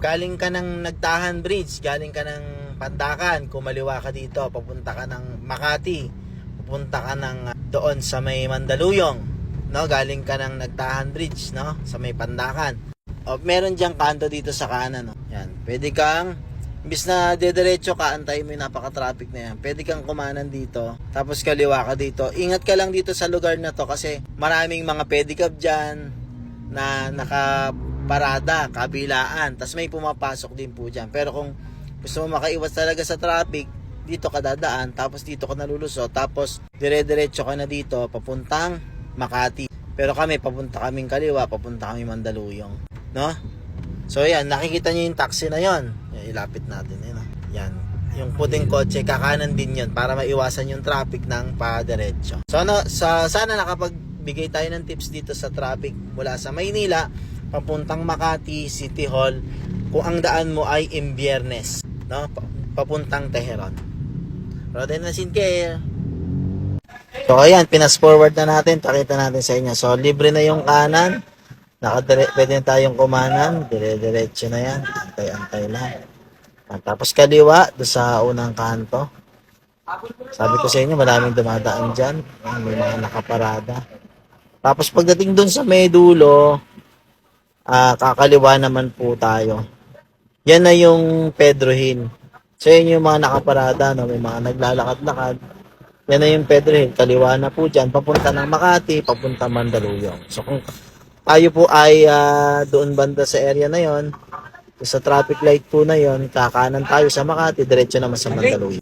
galing ka ng Nagtahan Bridge, galing ka ng Pandakan, kumaliwa ka dito, papunta ka ng Makati, pupunta ka ng doon sa may Mandaluyong, no? Galing ka ng Nagtahan Bridge, no? Sa may Pandakan. O, meron diyang kanto dito sa kanan, no? Yan, pwede kang imbis na dediretso ka, antayin mo yung napaka-traffic na yan. Pwede kang kumanan dito, tapos kaliwa ka dito. Ingat ka lang dito sa lugar na to kasi maraming mga pedicab dyan na nakaparada, kabilaan. Tapos may pumapasok din po dyan. Pero kung gusto mo makaiwas talaga sa traffic, dito ka dadaan, tapos dito ka nalulusot, tapos dire-diretso ka na dito, papuntang Makati. Pero kami, papunta kaming kaliwa, papunta kami Mandaluyong. No? So yan, nakikita nyo yung taxi na yon. Ilapit natin yun. Yan, yung puting kotse, kakanan din yun para maiwasan yung traffic ng padiretso. So ano, sana nakapagbigay tayo ng tips dito sa traffic mula sa Maynila papuntang Makati City Hall kung ang daan mo ay Imbiernes, no? Papuntang Teheran. Roden na Sinclair. So ayan, pinas forward na natin, pakita natin sa inyo. So libre na yung kanan. Pwede na tayong kumanan, dire-diretso na yan, antay-antay lang. Tapos kaliwa, doon sa unang kanto. Sabi ko sa inyo, maraming dumadaan dyan, may mga nakaparada. Tapos pagdating doon sa may dulo, kakaliwa naman po tayo. Yan na yung Pedro Hill. So yun yung mga nakaparada, no? May mga naglalakad-lakad. Yan na yung Pedro Hill, kaliwa na po dyan, papunta ng Makati, papunta Mandaluyong. So kung tayo po ay doon banda sa area na yon, sa traffic light po na yon, kakanan tayo sa Makati, diretso naman sa Mandaluyong.